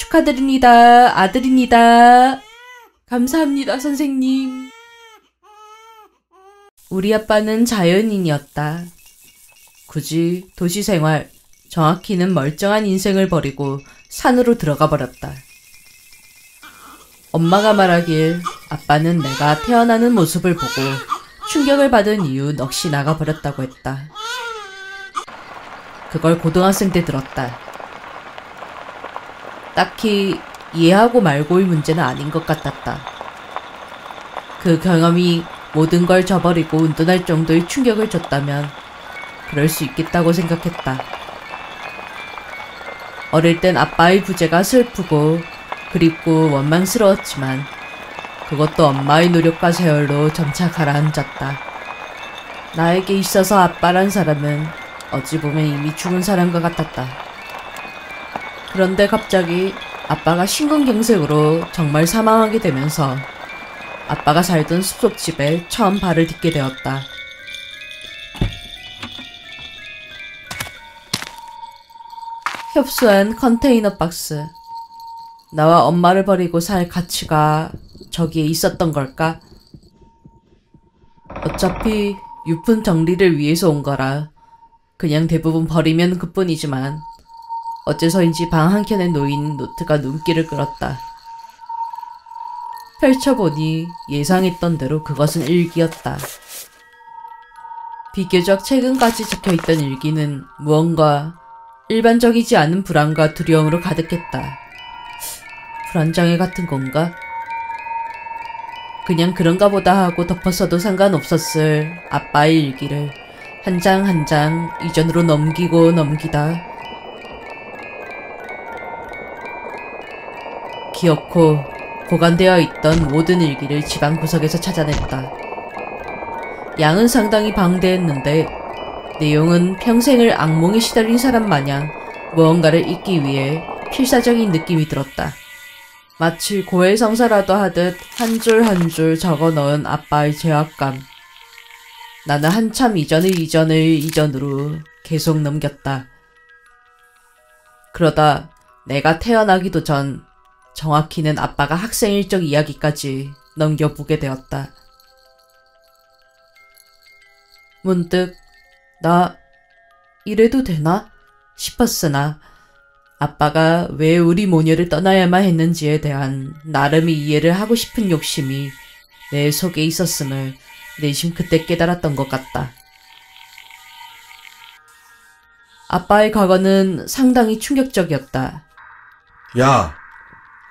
축하드립니다. 아들입니다. 감사합니다, 선생님. 우리 아빠는 자연인이었다. 굳이 도시 생활, 정확히는 멀쩡한 인생을 버리고 산으로 들어가 버렸다. 엄마가 말하길 아빠는 내가 태어나는 모습을 보고 충격을 받은 이후 넋이 나가버렸다고 했다. 그걸 고등학생 때 들었다. 딱히 이해하고 말고의 문제는 아닌 것 같았다. 그 경험이 모든 걸 저버리고 운동할 정도의 충격을 줬다면 그럴 수 있겠다고 생각했다. 어릴 땐 아빠의 부재가 슬프고 그립고 원망스러웠지만 그것도 엄마의 노력과 세월로 점차 가라앉았다. 나에게 있어서 아빠란 사람은 어찌 보면 이미 죽은 사람과 같았다. 그런데 갑자기 아빠가 심근경색으로 정말 사망하게 되면서 아빠가 살던 숲속집에 처음 발을 딛게 되었다. 협소한 컨테이너 박스. 나와 엄마를 버리고 살 가치가 저기에 있었던 걸까? 어차피 유품 정리를 위해서 온 거라 그냥 대부분 버리면 그뿐이지만 어째서인지 방 한켠에 놓인 노트가 눈길을 끌었다. 펼쳐보니 예상했던 대로 그것은 일기였다. 비교적 최근까지 적혀있던 일기는 무언가 일반적이지 않은 불안과 두려움으로 가득했다. 불안장애 같은 건가? 그냥 그런가 보다 하고 덮었어도 상관없었을 아빠의 일기를 한 장 한 장 이전으로 넘기고 넘기다 기어코 보관되어 있던 모든 일기를 집안 구석에서 찾아냈다. 양은 상당히 방대했는데 내용은 평생을 악몽에 시달린 사람 마냥 무언가를 잊기 위해 필사적인 느낌이 들었다. 마치 고해성사라도 하듯 한 줄 한 줄 적어 넣은 아빠의 죄악감. 나는 한참 이전을 이전으로 계속 넘겼다. 그러다 내가 태어나기도 전, 정확히는 아빠가 학생일 적 이야기까지 넘겨보게 되었다. 문득 나 이래도 되나? 싶었으나 아빠가 왜 우리 모녀를 떠나야만 했는지에 대한 나름의 이해를 하고 싶은 욕심이 내 속에 있었음을 내심 그때 깨달았던 것 같다. 아빠의 과거는 상당히 충격적이었다. 야,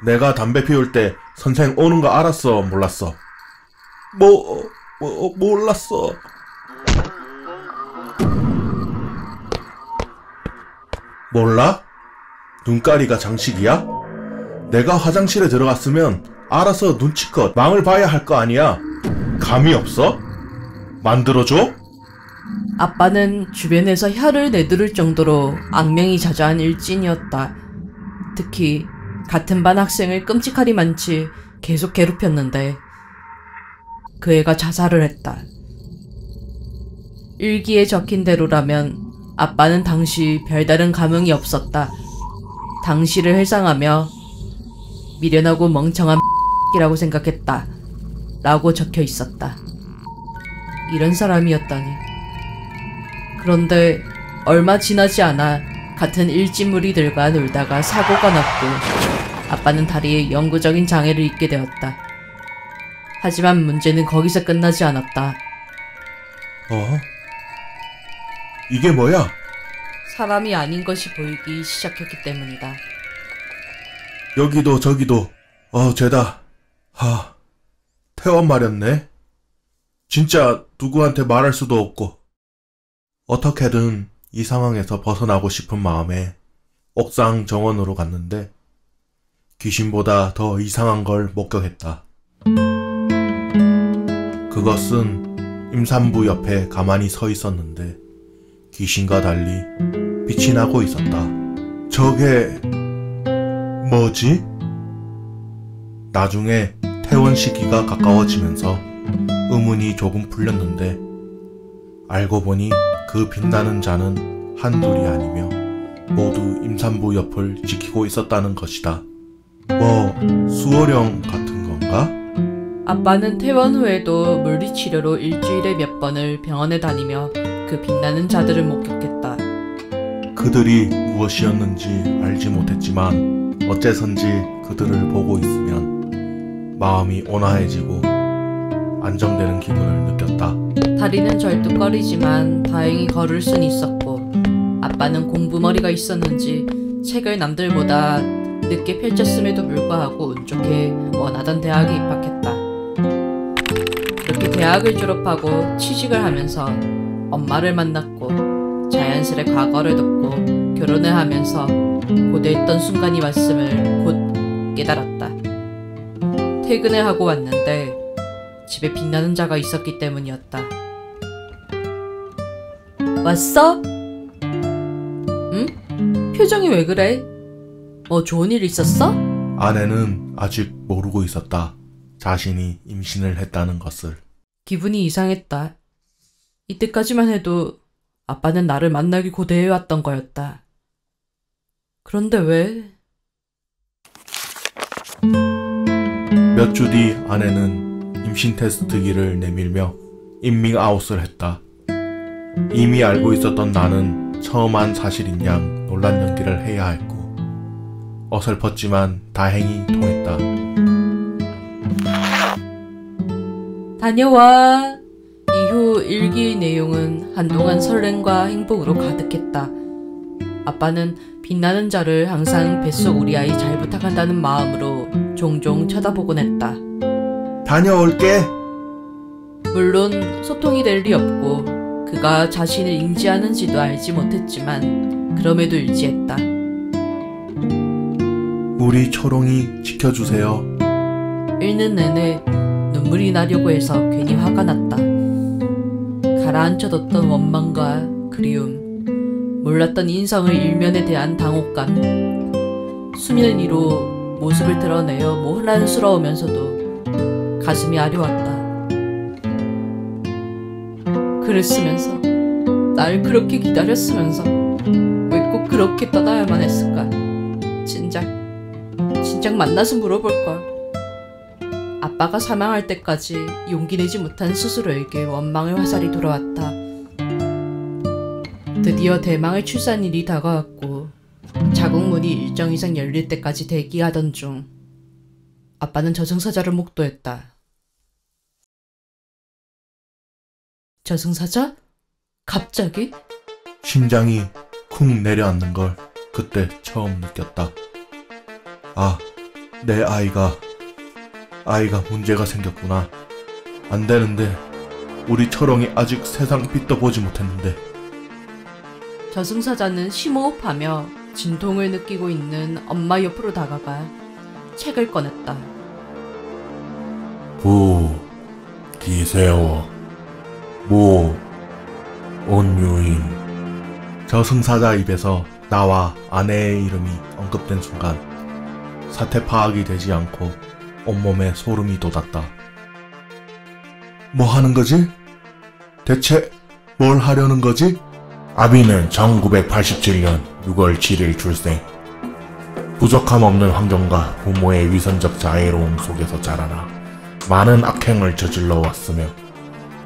내가 담배 피울 때 선생 오는 거 알았어, 몰랐어? 몰랐어. 몰라? 눈가리가 장식이야? 내가 화장실에 들어갔으면 알아서 눈치껏 망을 봐야 할 거 아니야. 감이 없어? 만들어줘? 아빠는 주변에서 혀를 내두를 정도로 악명이 자자한 일진이었다. 특히 같은 반 학생을 끔찍하리만치 계속 괴롭혔는데 그 애가 자살을 했다. 일기에 적힌 대로라면 아빠는 당시 별다른 감흥이 없었다. 당시를 회상하며 미련하고 멍청한 이라고 생각했다. 라고 적혀 있었다. 이런 사람이었다니. 그런데 얼마 지나지 않아 같은 일진무리들과 놀다가 사고가 났고 아빠는 다리에 영구적인 장애를 입게 되었다. 하지만 문제는 거기서 끝나지 않았다. 이게 뭐야? 사람이 아닌 것이 보이기 시작했기 때문이다. 여기도 저기도 죄다. 퇴원 마렸네. 진짜 누구한테 말할 수도 없고. 어떻게든 이 상황에서 벗어나고 싶은 마음에 옥상 정원으로 갔는데 귀신보다 더 이상한 걸 목격했다. 그것은 임산부 옆에 가만히 서 있었는데 귀신과 달리 빛이 나고 있었다. 저게 뭐지? 나중에 퇴원 시기가 가까워지면서 의문이 조금 풀렸는데 알고 보니 그 빛나는 자는 한둘이 아니며 모두 임산부 옆을 지키고 있었다는 것이다. 뭐 수어령 같은 건가? 아빠는 퇴원 후에도 물리치료로 일주일에 몇 번을 병원에 다니며 그 빛나는 자들을 목격했다. 그들이 무엇이었는지 알지 못했지만 어째선지 그들을 보고 있으면 마음이 온화해지고 안정되는 기분을 느꼈다. 다리는 절뚝거리지만 다행히 걸을 순 있었고 아빠는 공부머리가 있었는지 책을 남들보다 늦게 펼쳤음에도 불구하고 운 좋게 원하던 대학에 입학했다. 그렇게 대학을 졸업하고 취직을 하면서 엄마를 만났고 자연스레 과거를 덮고 결혼을 하면서 고대했던 순간이 왔음을 곧 깨달았다. 퇴근을 하고 왔는데 집에 빛나는 자가 있었기 때문이었다. 왔어? 응? 표정이 왜 그래? 뭐 좋은 일 있었어? 아내는 아직 모르고 있었다. 자신이 임신을 했다는 것을. 기분이 이상했다. 이때까지만 해도 아빠는 나를 만나기 고대해왔던 거였다. 그런데 왜? 몇 주 뒤 아내는 임신 테스트기를 내밀며 인밍아웃을 했다. 이미 알고 있었던 나는 처음 한 사실인 양 놀란 연기를 해야 했고 어설펐지만 다행히 통했다. 다녀와. 이후 일기의 내용은 한동안 설렘과 행복으로 가득했다. 아빠는 빛나는 자를 항상 뱃속 우리 아이 잘 부탁한다는 마음으로 종종 쳐다보곤 했다. 다녀올게. 물론 소통이 될 리 없고 그가 자신을 인지하는지도 알지 못했지만 그럼에도 일지했다. 우리 초롱이 지켜주세요. 읽는 내내 눈물이 나려고 해서 괜히 화가 났다. 가라앉혀뒀던 원망과 그리움, 몰랐던 인성의 일면에 대한 당혹감, 수면 위로 모습을 드러내어 혼란스러우면서도 가슴이 아려왔다. 그랬으면서 날 그렇게 기다렸으면서 왜 꼭 그렇게 떠나야만 했을까? 진작 만나서 물어볼걸. 아빠가 사망할 때까지 용기 내지 못한 스스로에게 원망의 화살이 돌아왔다. 드디어 대망의 출산일이 다가왔고 자궁문이 일정 이상 열릴 때까지 대기하던 중 아빠는 저승사자를 목도했다. 저승사자? 갑자기? 심장이 쿵 내려앉는 걸 그때 처음 느꼈다. 아, 내 아이가 문제가 생겼구나. 안 되는데 우리 철옹이 아직 세상 빛도 보지 못했는데. 저승사자는 심호흡하며 진통을 느끼고 있는 엄마 옆으로 다가가 책을 꺼냈다. 부, 기세어, 모, 온유인. 저승사자 입에서 나와 아내의 이름이 언급된 순간 사태 파악이 되지 않고 온몸에 소름이 돋았다. 뭐 하는 거지? 대체 뭘 하려는 거지? 아비는 1987년 6월 7일 출생. 부족함 없는 환경과 부모의 위선적 자애로움 속에서 자라나 많은 악행을 저질러 왔으며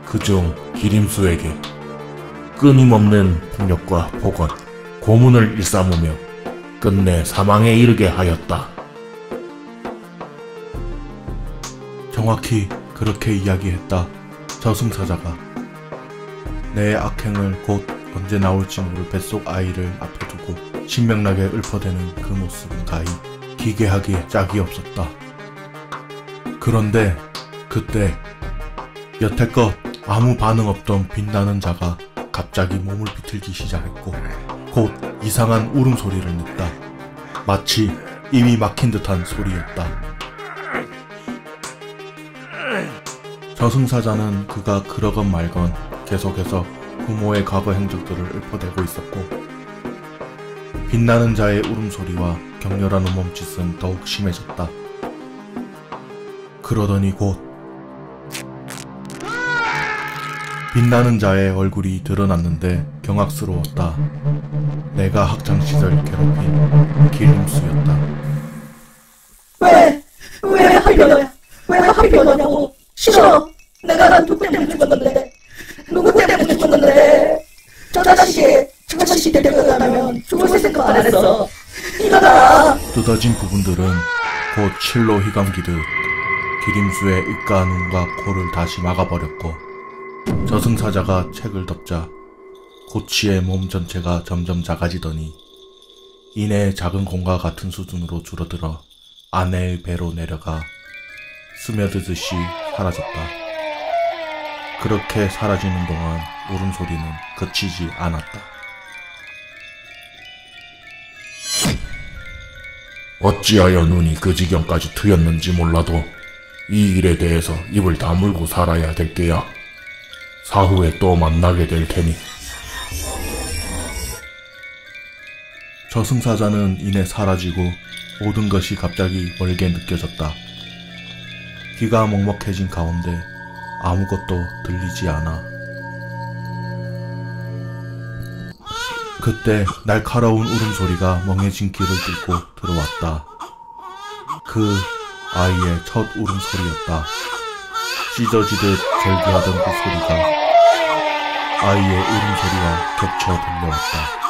그중 기림수에게 끊임없는 폭력과 폭언, 고문을 일삼으며 끝내 사망에 이르게 하였다. 정확히 그렇게 이야기했다. 저승사자가. 내 악행을 곧 언제 나올지 모를 뱃속 아이를 앞에 두고 신명나게 읊어대는 그 모습은 가히 기괴하기에 짝이 없었다. 그런데 그때 여태껏 아무 반응 없던 빛나는 자가 갑자기 몸을 비틀기 시작했고 곧 이상한 울음소리를 냈다. 마치 입이 막힌 듯한 소리였다. 저승사자는 그가 그러건 말건 계속해서 부모의 과거 행적들을 읊어대고 있었고 빛나는 자의 울음소리와 격렬한 몸짓은 더욱 심해졌다. 그러더니 곧 빛나는 자의 얼굴이 드러났는데 경악스러웠다. 내가 학창시절 괴롭힌 기림수였다. 어떻게 변하냐고. 싫어. 내가 누구 때문에 죽었는데. 누구 때문에 죽었는데. 저 자식이 데려가면 죽을 생각 안 했어. 일어나. 뜯어진 부분들은 곧 실로 휘감기듯 기림수의 입과 눈과 코를 다시 막아버렸고, 저승사자가 책을 덮자 고치의 몸 전체가 점점 작아지더니 이내 작은 공과 같은 수준으로 줄어들어 아내의 배로 내려가 스며들듯이 사라졌다. 그렇게 사라지는 동안 울음소리는 그치지 않았다. 어찌하여 눈이 그 지경까지 트였는지 몰라도 이 일에 대해서 입을 다물고 살아야 될 게야. 사후에 또 만나게 될 테니. 저승사자는 이내 사라지고 모든 것이 갑자기 멀게 느껴졌다. 귀가 먹먹해진 가운데 아무것도 들리지 않아. 그때 날카로운 울음소리가 멍해진 귀를 뚫고 들어왔다. 그 아이의 첫 울음소리였다. 찢어지듯 절규하던 그 소리가 아이의 울음소리와 겹쳐 들려왔다.